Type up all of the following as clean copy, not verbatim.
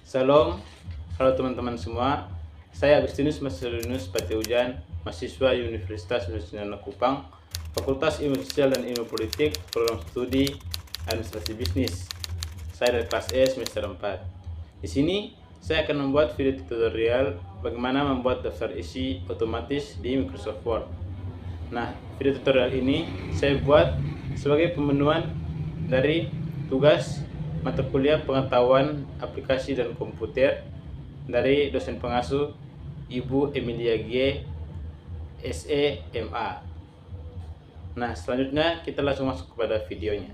Salam, halo teman-teman semua. Saya Agustinus Marcelinus Pateujan, mahasiswa Universitas Nasional Kupang, Fakultas Ilmu Sosial dan Ilmu Politik, Program Studi Administrasi Bisnis. Saya dari kelas E semester 4. Di sini saya akan membuat video tutorial bagaimana membuat daftar isi otomatis di Microsoft Word. Nah, video tutorial ini saya buat sebagai pemenuhan dari tugas mata kuliah pengetahuan aplikasi dan komputer dari dosen pengasuh Ibu Emilia G. SEMA. Nah, selanjutnya kita langsung masuk kepada videonya.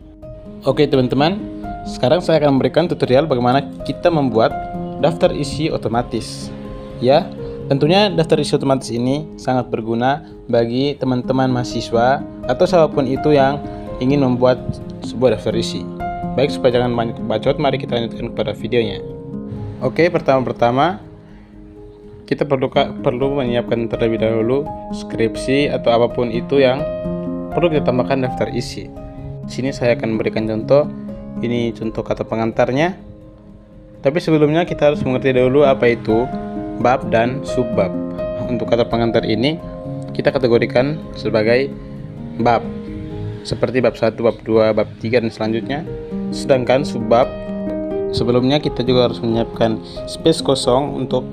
Oke teman-teman, sekarang saya akan memberikan tutorial bagaimana kita membuat daftar isi otomatis. Ya, tentunya daftar isi otomatis ini sangat berguna bagi teman-teman mahasiswa atau siapapun itu yang ingin membuat sebuah daftar isi. Baik, supaya jangan banyak bacot, mari kita lanjutkan kepada videonya. Oke, pertama-tama kita perlu menyiapkan terlebih dahulu skripsi atau apapun itu yang perlu kita tambahkan daftar isi. Di sini saya akan memberikan contoh. Ini contoh kata pengantarnya. Tapi sebelumnya kita harus mengerti dahulu apa itu bab dan subbab. Untuk kata pengantar ini kita kategorikan sebagai bab, seperti bab 1, bab 2, bab 3 dan selanjutnya. Sedangkan subbab, sebelumnya kita juga harus menyiapkan space kosong untuk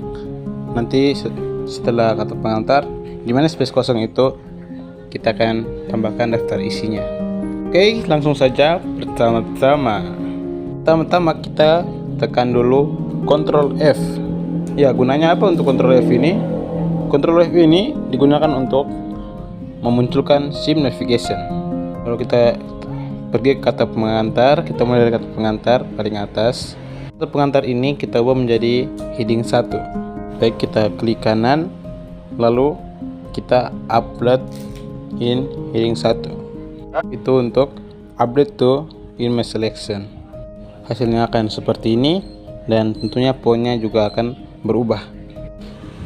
nanti setelah kata pengantar, di mana space kosong itu kita akan tambahkan daftar isinya. Oke, langsung saja. Pertama-tama kita tekan dulu Ctrl F. Ya, gunanya apa untuk Ctrl F ini? Ctrl F ini digunakan untuk memunculkan SIM navigation. Kalau kita pergi ke kata pengantar, kita mulai dari kata pengantar paling atas. Kata pengantar ini kita ubah menjadi heading 1. Baik, kita klik kanan, lalu kita upload in heading 1. Itu untuk update to image selection. Hasilnya akan seperti ini dan tentunya fontnya juga akan berubah.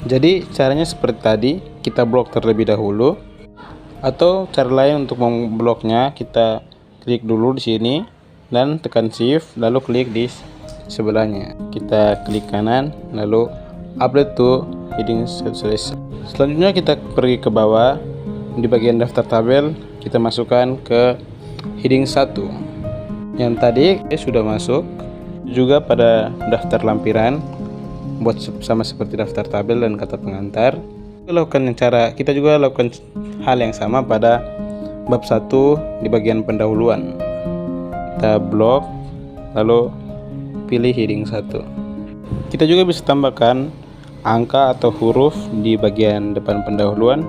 Jadi caranya seperti tadi, kita blok terlebih dahulu, atau cara lain untuk membloknya kita klik dulu di sini dan tekan shift, lalu klik di sebelahnya. Kita klik kanan, lalu update to heading selection. Selanjutnya kita pergi ke bawah, di bagian daftar tabel kita masukkan ke heading 1. Yang tadi sudah masuk juga pada daftar lampiran, buat sama seperti daftar tabel dan kata pengantar. Kita juga lakukan hal yang sama pada bab 1 di bagian pendahuluan. Kita blok, lalu pilih heading 1. Kita juga bisa tambahkan angka atau huruf di bagian depan pendahuluan.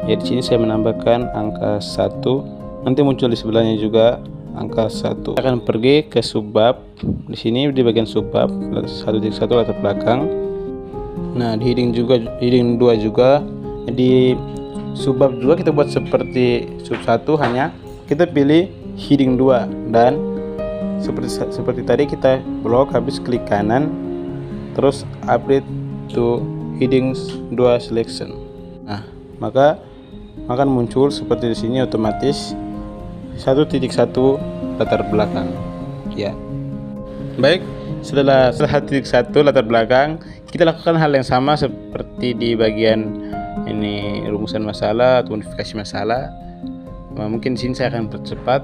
Ya, di sini saya menambahkan angka 1. Nanti muncul di sebelahnya juga angka 1. Kita akan pergi ke subbab. Di sini di bagian subbab 1.1 latar belakang. Nah, di heading 2 juga di subbab juga kita buat seperti sub 1, hanya kita pilih heading 2 dan seperti tadi kita blok, habis klik kanan, terus update to heading 2 selection. Nah, maka akan muncul seperti di sini otomatis 1.1 latar belakang. Ya. Baik, setelah 1.1 latar belakang, kita lakukan hal yang sama seperti di bagian ini rumusan masalah atau modifikasi masalah. Mungkin di sini saya akan percepat.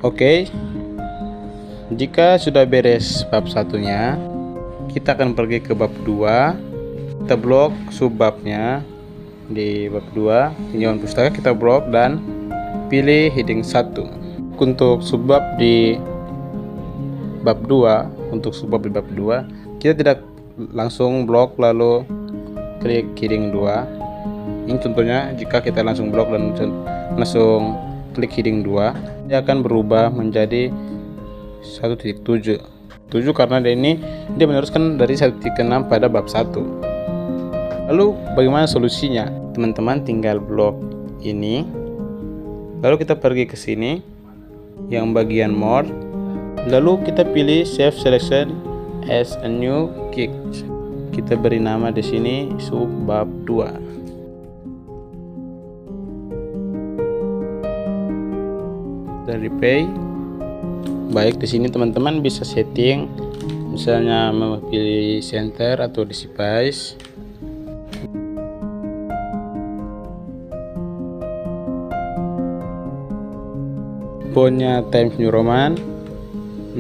Oke. Jika sudah beres bab 1-nya, kita akan pergi ke bab 2. Kita blok subbabnya di bab 2, tinjauan pustaka kita blok dan pilih heading 1. Untuk subbab di bab 2, kita tidak langsung blok lalu klik heading 2. Ini contohnya jika kita langsung blok dan langsung klik heading 2, dia akan berubah menjadi 1.7 karena dia meneruskan dari 1.6 pada bab 1. Lalu bagaimana solusinya? Teman-teman tinggal blok ini, Lalu kita pergi ke sini yang bagian more, lalu kita pilih save selection as a new quick. Kita beri nama di sini subbab 2 dan replay. Baik, di sini teman-teman bisa setting, misalnya memilih center atau displace. Fontnya Times New Roman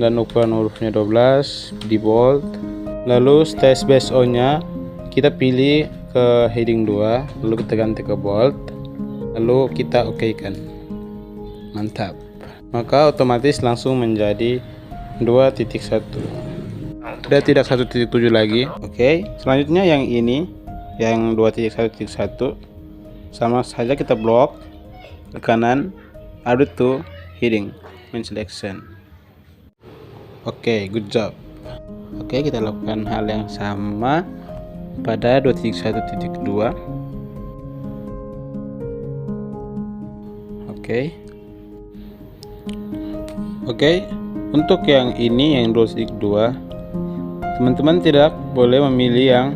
dan ukuran hurufnya 12 di bold. Lalu style base nya kita pilih ke heading 2, lalu kita ganti ke bold, lalu kita oke kan. Mantap, maka otomatis langsung menjadi 2.1, sudah tidak 1.7 lagi. Oke, selanjutnya yang ini yang 2.1.1 sama saja, kita blok ke kanan, add to heading main selection. Oke, good job. Oke, kita lakukan hal yang sama pada 2.1.2. Oke, untuk yang ini yang 2.2, teman-teman tidak boleh memilih yang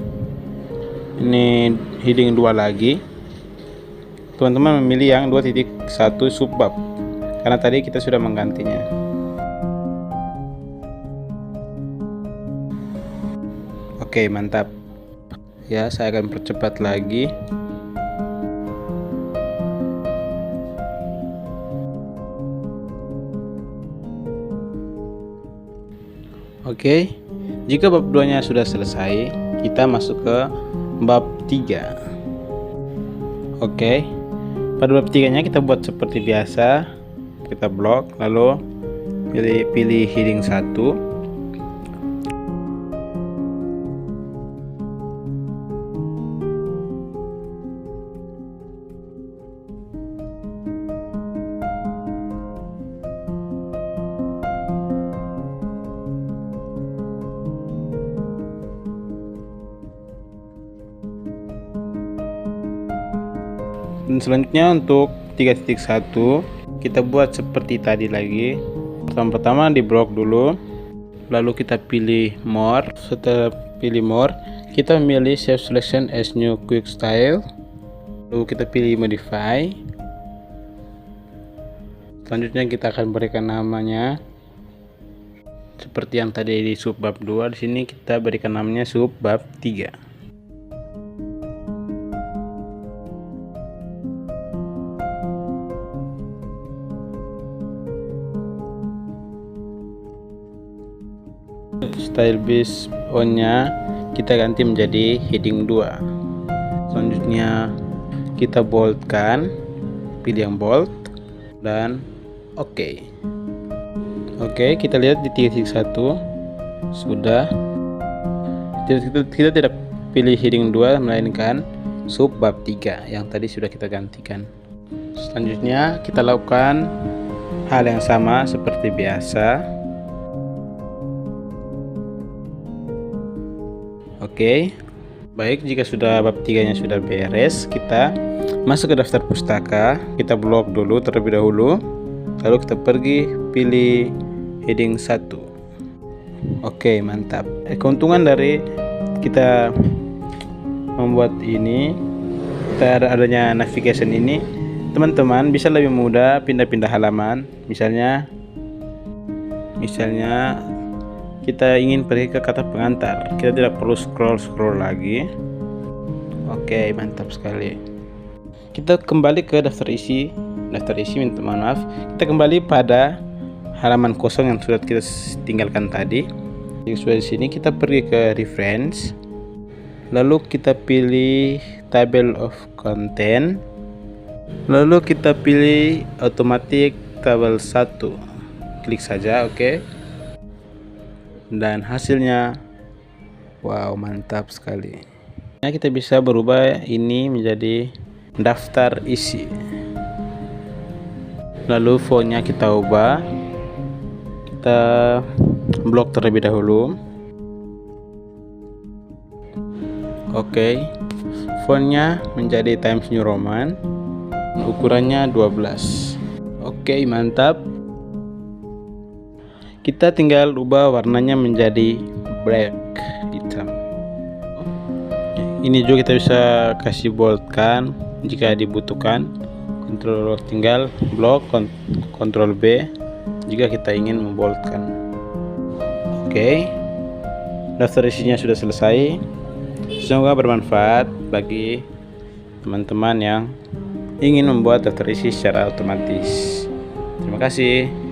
ini heading 2 lagi. Teman-teman memilih yang 2.1 subbab, karena tadi kita sudah menggantinya. Oke, mantap. Ya, saya akan percepat lagi. Oke, jika bab 2 nya sudah selesai, kita masuk ke bab 3. Oke, pada bab 3 nya kita buat seperti biasa. Kita blok, lalu pilih heading 1. Dan selanjutnya untuk 3.1 kita buat seperti tadi lagi. Pertama-tama di blok dulu, lalu kita pilih more. Setelah pilih more, kita memilih save selection as new quick style, lalu kita pilih modify. Selanjutnya kita akan berikan namanya seperti yang tadi di subbab 2. Di sini kita berikan namanya subbab 3. Style base nya kita ganti menjadi heading 2. Selanjutnya kita boldkan, pilih yang bold dan oke. Oke, kita lihat di 3.1 sudah. Kita tidak pilih heading 2 melainkan subbab 3 yang tadi sudah kita gantikan. Selanjutnya kita lakukan hal yang sama seperti biasa. Oke, baik, jika sudah bab 3 nya sudah beres, kita masuk ke daftar pustaka. Kita blok dulu terlebih dahulu, lalu kita pergi pilih heading 1. Oke, mantap. Keuntungan dari kita membuat ini, kita adanya navigation ini, teman-teman bisa lebih mudah pindah-pindah halaman. Misalnya kita ingin pergi ke kata pengantar, kita tidak perlu scroll lagi. Oke, mantap sekali. Kita kembali ke daftar isi, minta maaf. Kita kembali pada halaman kosong yang sudah kita tinggalkan tadi. Di sini kita pergi ke reference, lalu kita pilih table of content, lalu kita pilih automatic table 1. Klik saja, oke. Dan hasilnya wow, mantap sekali. Nah, kita bisa berubah ini menjadi daftar isi. Lalu fontnya kita ubah, kita blok terlebih dahulu. Oke, fontnya menjadi Times New Roman, ukurannya 12. Oke, mantap. Kita tinggal ubah warnanya menjadi black, hitam. Ini juga kita bisa kasih boldkan jika dibutuhkan. Tinggal blok, Ctrl B jika kita ingin memboldkan. Oke, daftar isinya sudah selesai. Semoga bermanfaat bagi teman-teman yang ingin membuat daftar isi secara otomatis. Terima kasih.